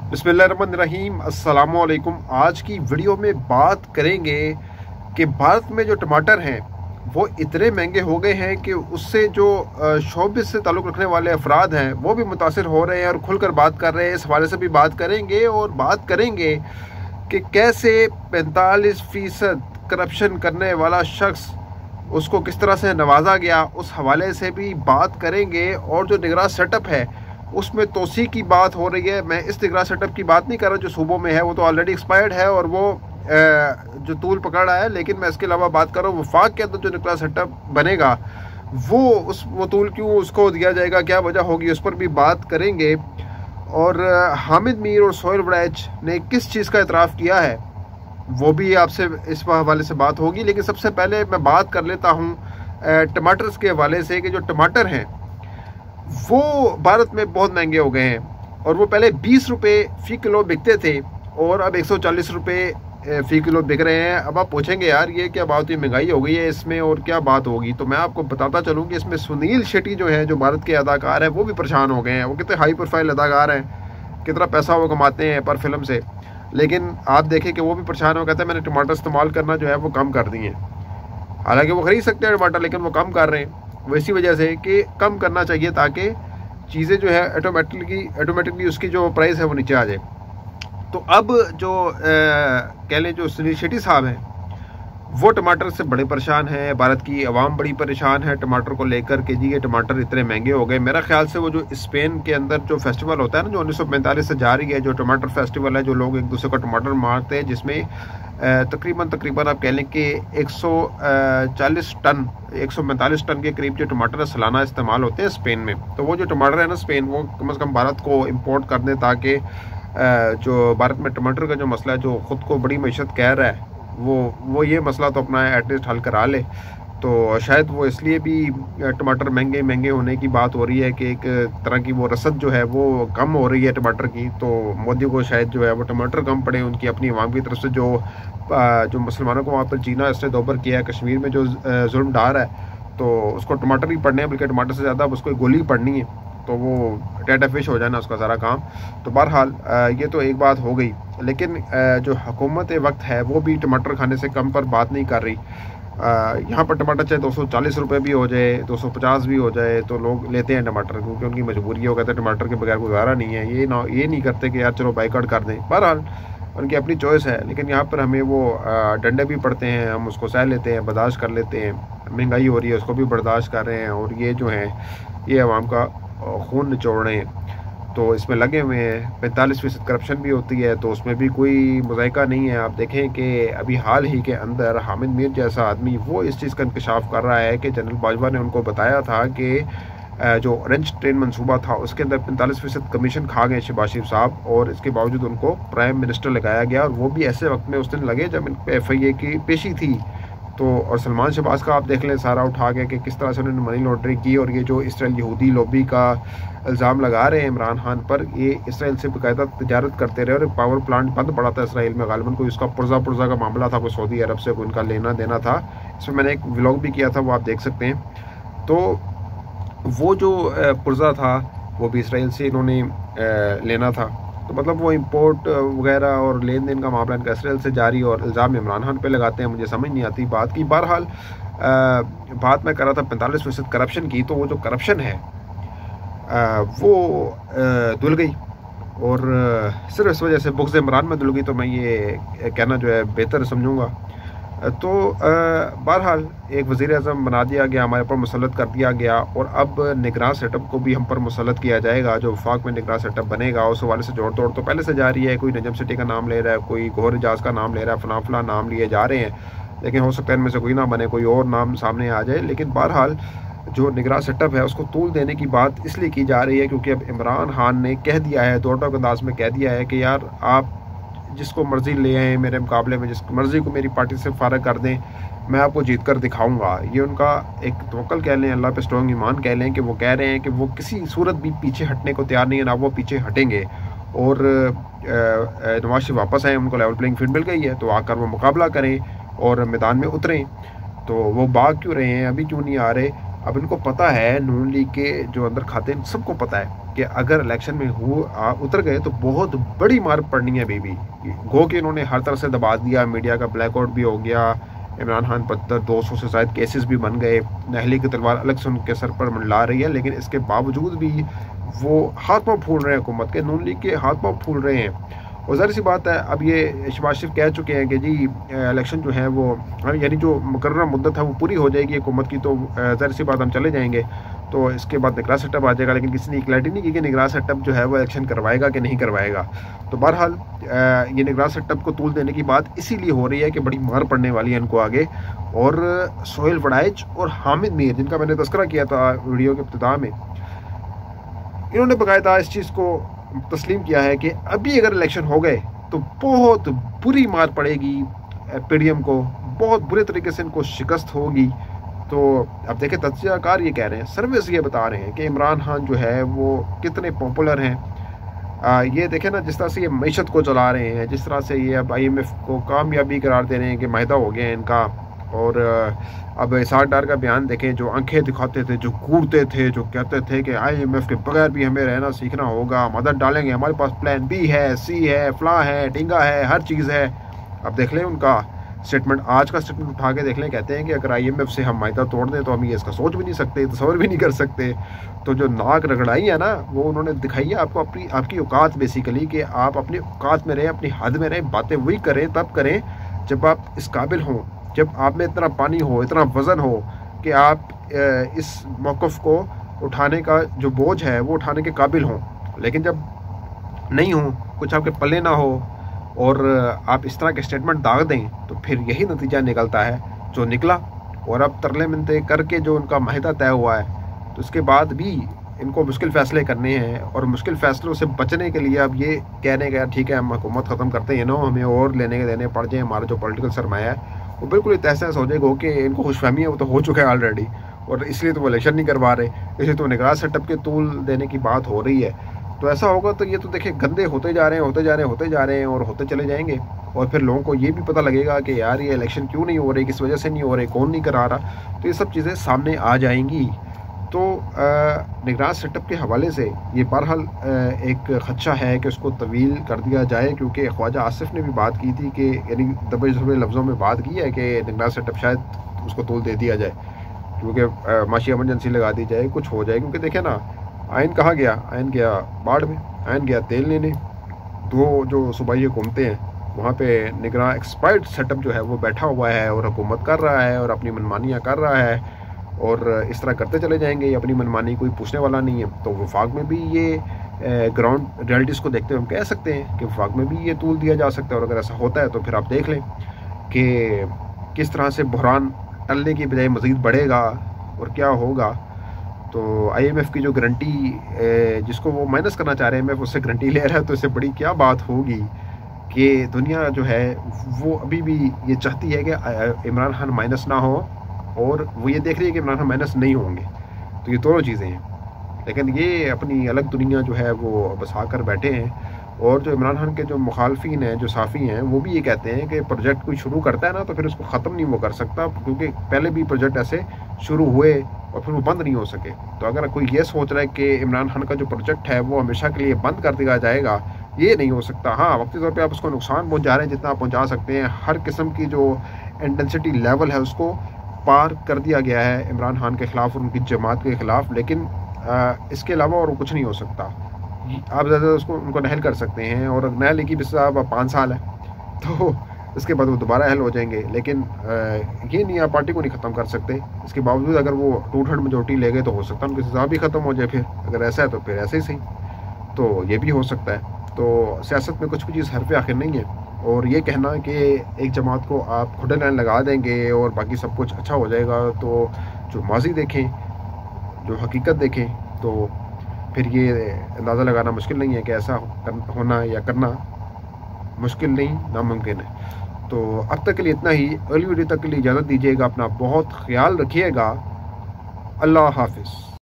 बिस्मिल्लाहिर्रहमानिर्रहीम अस्सलामुअलैकुम। आज की वीडियो में बात करेंगे कि भारत में जो टमाटर हैं वो इतने महंगे हो गए हैं कि उससे जो शोबिस से ताल्लुक़ रखने वाले अफराद हैं वो भी मुतासिर हो रहे हैं और खुलकर बात कर रहे हैं। इस हवाले से भी बात करेंगे और बात करेंगे कि कैसे 45% करप्शन करने वाला शख्स उसको किस तरह से नवाजा गया, उस हवाले से भी बात करेंगे। और जो निगरान सेटअप है उसमें तोसी की बात हो रही है। मैं इस निगरान सेटअप की बात नहीं कर रहा जो सूबों में है, वो तो ऑलरेडी एक्सपायर्ड है और वो जो तूल पकड़ रहा है। लेकिन मैं इसके अलावा बात कर रहा हूँ वफाक के अंदर जो निगरान सेटअप बनेगा वो तूल क्यों उसको दिया जाएगा, क्या वजह होगी, उस पर भी बात करेंगे। और हामिद मीर और सोहेल वड़ैच ने किस चीज़ का इतराफ़ किया है वो भी आपसे इस हवाले से बात होगी। लेकिन सबसे पहले मैं बात कर लेता हूँ टमाटर के हवाले से कि जो टमाटर हैं वो भारत में बहुत महंगे हो गए हैं। और वो पहले 20 रुपये फ़ी किलो बिकते थे और अब 140 रुपये फ़ी किलो बिक रहे हैं। अब आप पूछेंगे यार ये क्या बात हुई, महंगाई हो गई है इसमें और क्या बात होगी। तो मैं आपको बताता चलूँ कि इसमें सुनील शेट्टी जो है, जो भारत के अदाकार हैं, वो भी परेशान हो गए हैं। वो कितने हाई प्रोफाइल अदाकार हैं, कितना पैसा वो कमाते हैं पर फिल्म से, लेकिन आप देखें कि वो भी परेशान हो, कहते हैं मैंने टमाटर इस्तेमाल करना जो है वो कम कर दिए। हालांकि वो खरीद सकते हैं टमाटर, लेकिन वो कम कर रहे हैं। वो इसी वजह से कि कम करना चाहिए ताकि चीज़ें जो है ऑटोमेटिकली उसकी जो प्राइस है वो नीचे आ जाए। तो अब जो कह लें जो सुनील शेट्टी साहब हैं वो टमाटर से बड़े परेशान हैं। भारत की आवाम बड़ी परेशान है टमाटर को लेकर के जी ये टमाटर इतने महंगे हो गए। मेरा ख्याल से वो जो स्पेन के अंदर जो फेस्टिवल होता है ना, जो 1945 से जारी है, जो टमाटर फेस्टिवल है, जो लोग एक दूसरे को टमाटर मारते हैं, जिसमें तकरीबन आप कह लें कि 140 टन 145 टन के करीब जो टमाटर सालाना इस्तेमाल होते हैं स्पेन में। तो वो जो टमाटर है ना स्पेन, वो कम से कम भारत को इम्पोर्ट कर दें ताकि जो भारत में टमाटर का जो मसला है, जो ख़ुद को बड़ी मैशत कह रहा है, वो ये मसला तो अपना एटलीस्ट हल करा ले। तो शायद वो इसलिए भी टमाटर महंगे होने की बात हो रही है कि एक तरह की वो रसद जो है वो कम हो रही है टमाटर की। तो मोदी को शायद जो है वो टमाटर कम पड़े उनकी अपनी आवाम की तरफ से। जो मुसलमानों को वहाँ पर जीना इसने दोबर किया है, कश्मीर में जो जुल्म डार है, तो उसको टमाटर ही पड़ने हैं, बल्कि टमाटर से ज़्यादा उसको गोली पड़नी है, तो वो टेटा फिश हो जाना उसका सारा काम। तो बहरहाल ये तो एक बात हो गई। लेकिन जो हुकूमत वक्त है वो भी टमाटर खाने से कम पर बात नहीं कर रही। यहाँ पर टमाटर चाहे 240 रुपये भी हो जाए, 250 भी हो जाए, तो लोग लेते हैं टमाटर, क्योंकि उनकी मजबूरी है। वो कहते हैं टमाटर के बगैर गुजारा नहीं है। ये नहीं करते कि यार चलो बाइकआउट कर दें। बहरहाल उनकी अपनी चॉइस है। लेकिन यहाँ पर हमें वो डंडे भी पड़ते हैं, हम उसको सह लेते हैं, बर्दाश्त कर लेते हैं। महंगाई हो रही है उसको भी बर्दाश्त कर रहे हैं, और ये जो है ये आवाम का खून निचोड़ रहे हैं। तो इसमें लगे हुए हैं। 45% करप्शन भी होती है, तो उसमें भी कोई मुज़ायका नहीं है। आप देखें कि अभी हाल ही के अंदर हामिद मीर जैसा आदमी वो इस चीज़ का इंकशाफ कर रहा है कि जनरल बाजवा ने उनको बताया था कि जो ऑरेंज ट्रेन मंसूबा था उसके अंदर 45% कमीशन खा गए शहबाज शरीफ साहब, और इसके बावजूद उनको प्राइम मिनिस्टर लगाया गया। और वो भी ऐसे वक्त में उस दिन लगे जब इन पर FIA की पेशी थी। तो और सलमान शहबाज का आप देख लें सारा उठा के कि किस तरह से उन्होंने मनी लॉन्ड्रिंग की। और ये जो इसराइल यहूदी लॉबी का इल्ज़ाम लगा रहे हैं इमरान खान पर, ये इसराइल से बाकायदा तजारत करते रहे। और पावर प्लांट बंद पड़ा था इसराइल में, गालिबन कोई उसका पुर्जा का मामला था, कोई सऊदी अरब से कोई उनका लेना देना था। इसमें मैंने एक व्लॉग भी किया था, वो आप देख सकते हैं। तो वो जो पुर्जा था वो भी इसराइल से इन्होंने लेना था। तो मतलब वो इंपोर्ट वगैरह और लेन देन का मामला इनका इसराइल से जारी, और इल्ज़ाम इमरान खान पे लगाते हैं। मुझे समझ नहीं आती बात की। बहरहाल बात मैं कर रहा था 45% करप्शन की। तो वो जो करप्शन है वो धुल गई, और सिर्फ इस वजह से बुग़्ज़ इमरान में धुल गई। तो मैं ये कहना जो है बेहतर समझूँगा। तो बहरहाल एक वज़ीर आज़म बना दिया गया, हमारे ऊपर मुसल्लत कर दिया गया, और अब निगरान सेटअप को भी हम पर मुसल्लत किया जाएगा। जो वफाक में निगरान सेटअप बनेगा उस हवाले से जोड़ तोड़ तो पहले से जारी है। कोई नजम सिटी का नाम ले रहा है, कोई गौहर एजाज का नाम ले रहा है, फला नाम लिए जा रहे हैं। लेकिन हो सकता है इनमें से कोई ना बने, कोई और नाम सामने आ जाए। लेकिन बहरहाल जो निगरान सेटअप है उसको तूल देने की बात इसलिए की जा रही है क्योंकि अब इमरान खान ने कह दिया है, दो टोक अंदाज में कह दिया है कि यार आप जिसको मर्ज़ी ले आए मेरे मुकाबले में, जिस मर्ज़ी को मेरी पार्टी से फारग कर दें, मैं आपको जीत कर दिखाऊँगा। ये उनका एक तवक्कुल कह लें, अल्लाह पे स्ट्रॉन्ग ईमान कह लें, कि वो कह रहे हैं कि वो किसी सूरत भी पीछे हटने को तैयार नहीं है, ना वो पीछे हटेंगे। और नवाज शरीफ वापस आए, उनको लेवल प्लेइंग फील्ड मिल गई है, तो आकर वो मुकाबला करें और मैदान में उतरें। तो वो भाग क्यों रहे हैं, अभी क्यों नहीं आ रहे? अब इनको पता है, नून लीग के जो अंदर खाते हैं सबको पता है कि अगर इलेक्शन में उतर गए तो बहुत बड़ी मार पड़नी है बेबी। गो कि इन्होंने हर तरह से दबा दिया, मीडिया का ब्लैकआउट भी हो गया, इमरान खान पर 200 से ज़ायद केसेस भी बन गए, नहली की तलवार अलग से उनके सर पर मंडला रही है, लेकिन इसके बावजूद भी वो हाथ पाँव फूल रहे हैं, हुकूमत के, नून लीग के हाथ पाँव फूल रहे हैं। और ज़ाहिर सी बात है, अब ये शहबाज शरीफ कह चुके हैं कि जी इलेक्शन जो है वो यानी जो मुकर्रर मुद्दत है वो पूरी हो जाएगी हुकूमत की, तो ज़ाहिर सी बात हम चले जाएंगे, तो इसके बाद निगरान सेटअप आ जाएगा। लेकिन किसी ने क्लैरिटी नहीं की कि निगरान सेटअप जो है वो इलेक्शन करवाएगा कि नहीं करवाएगा। तो बहरहाल ये निगरान सेटअप को तूल देने की बात इसीलिए हो रही है कि बड़ी मार पड़ने वाली है इनको आगे। और सोहेल वड़ाइच और हामिद मीर, जिनका मैंने तस्करा किया था वीडियो के इब्तिदा में, इन्होंने बाकायदा इस चीज़ को तस्लीम किया है कि अभी अगर इलेक्शन हो गए तो बहुत बुरी मार पड़ेगी पीडीएम को, बहुत बुरे तरीके से इनको शिकस्त होगी। तो अब देखें, तज्जियाकार ये कह रहे हैं, सर्विस ये बता रहे हैं कि इमरान खान जो है वो कितने पॉपुलर हैं। ये देखें ना, जिस तरह से ये मीशत को चला रहे हैं, जिस तरह से ये अब IMF को कामयाबी करार दे रहे हैं कि माहिदा हो गया है इनका। और अब इसाक डार का बयान देखें, जो आंखें दिखाते थे, जो कूदते थे, जो कहते थे कि IMF के बगैर भी हमें रहना सीखना होगा, मदद डालेंगे, हमारे पास प्लान B है, C है, फला है, टिंगा है, हर चीज़ है। अब देख लें उनका स्टेटमेंट, आज का स्टेटमेंट उठा के देख लें, कहते हैं कि अगर IMF से हम माहिदा तोड़ दें तो हम ये इसका सोच भी नहीं सकते, तस्वर भी नहीं कर सकते। तो जो नाक रगड़ाई है ना, वो उन्होंने दिखाई है आपको आपकी औकात बेसिकली, कि आप अपनी औकात में रहें, अपनी हद में रहें, बातें वही करें तब करें जब आप इस काबिल हों, जब आप में इतना पानी हो, इतना वज़न हो कि आप इस मौक़िफ़ को उठाने का जो बोझ है वो उठाने के काबिल हों। लेकिन जब नहीं हो, कुछ आपके पल्ले ना हो और आप इस तरह के स्टेटमेंट दाग दें, तो फिर यही नतीजा निकलता है जो निकला। और अब तरले मिनते करके जो उनका माहिदा तय हुआ है, तो उसके बाद भी इनको मुश्किल फ़ैसले करने हैं। और मुश्किल फ़ैसलों से बचने के लिए अब ये कहने का ठीक है हम हुकूमत ख़त्म करते हैं ना, हमें और लेने के देने पड़ जाए, हमारा जो पॉलिटिकल सरमाया है वो बिल्कुल ही तहस हो जाएगा। कि इनको खुशफहमी है, वो तो हो चुका है ऑलरेडी, और इसलिए तो वो इलेक्शन नहीं करवा रहे, इसलिए तो निगरान सेटअप के तूल देने की बात हो रही है। तो ऐसा होगा तो ये तो देखिए गंदे होते जा रहे हैं, होते जा रहे हैं, होते जा रहे हैं और होते चले जाएंगे। और फिर लोगों को ये भी पता लगेगा कि यार ये इलेक्शन क्यों नहीं हो रही, किस वजह से नहीं हो रही, कौन नहीं करा रहा, तो ये सब चीज़ें सामने आ जाएंगी। तो निगरान सेटअप के हवाले से ये बहरहाल एक खदशा है कि उसको तवील कर दिया जाए, क्योंकि ख्वाजा आसिफ ने भी बात की थी कि यानी दबे दबे लफ्ज़ों में बात की है कि निगरान सेटअप शायद उसको तोल दे दिया जाए, क्योंकि माशी एमरजेंसी लगा दी जाए, कुछ हो जाए। क्योंकि देखें ना, आयन कहाँ गया, आयन गया बाढ़ में, आयन गया तेल लेने, दो जो सूबाई हुकूमतें हैं वहाँ पे निगरान एक्सपर्ट सेटअप जो है वो बैठा हुआ है और हुकूमत कर रहा है और अपनी मनमानियाँ कर रहा है, और इस तरह करते चले जाएंगे, अपनी मनमानी कोई पूछने वाला नहीं है। तो वफाक में भी ये ग्राउंड रियलिटीज़ को देखते हुए हम कह सकते हैं कि वफाक में भी ये तूल दिया जा सकता है। और अगर ऐसा होता है तो फिर आप देख लें कि किस तरह से बहरान टलने की बजाय मज़ीद बढ़ेगा और क्या होगा। तो IMF की जो गारंटी जिसको वो माइनस करना चाह रहे हैं, IMF उससे गारंटी ले रहा है, तो इससे बड़ी क्या बात होगी कि दुनिया जो है वो अभी भी ये चाहती है कि इमरान खान माइनस ना हो, और वो ये देख रही है कि इमरान खान माइनस नहीं होंगे। तो ये दोनों चीज़ें हैं। लेकिन ये अपनी अलग दुनिया जो है वो बसा कर बैठे हैं। और जो इमरान खान के जो मुखालफिन हैं, जो साफ़ी हैं, वो भी ये कहते हैं कि प्रोजेक्ट कोई शुरू करता है ना तो फिर उसको ख़त्म नहीं वो कर सकता, क्योंकि पहले भी प्रोजेक्ट ऐसे शुरू हुए और फिर वो बंद नहीं हो सके। तो अगर कोई ये सोच रहा है कि इमरान खान का जो प्रोजेक्ट है वो हमेशा के लिए बंद कर दिया जाएगा, ये नहीं हो सकता। हाँ, वक्ती तौर पे आप उसको नुकसान पहुंचा रहे हैं जितना आप पहुंचा सकते हैं, हर किस्म की जो इंटेंसिटी लेवल है उसको पार कर दिया गया है इमरान खान के ख़िलाफ़ और उनकी जमात के ख़िलाफ़। लेकिन इसके अलावा और कुछ नहीं हो सकता। आप ज़्यादा उसको उनको नहल कर सकते हैं, और नहल की बिस्सा अब 5 साल है, तो इसके बाद वो दोबारा हल हो जाएंगे। लेकिन ये नहीं, आप पार्टी को नहीं ख़त्म कर सकते। इसके बावजूद अगर वो 2/3 मेजॉरिटी ले गए तो हो सकता है उनकी सज़ा भी ख़त्म हो जाए। फिर अगर ऐसा है तो फिर ऐसे ही सही, तो ये भी हो सकता है। तो सियासत में कुछ भी चीज़ हरफ़ आखिर नहीं है। और ये कहना कि एक जमात को आप खुदे लाइन लगा देंगे और बाकी सब कुछ अच्छा हो जाएगा, तो जो माजी देखें, जो हकीकत देखें, तो फिर ये अंदाज़ा लगाना मुश्किल नहीं है कि ऐसा होना या करना मुश्किल नहीं, नामुमकिन है। तो अब तक के लिए इतना ही। अगली वीडियो तक के लिए इजाज़त दीजिएगा। अपना बहुत ख्याल रखिएगा। अल्लाह हाफ़िज़।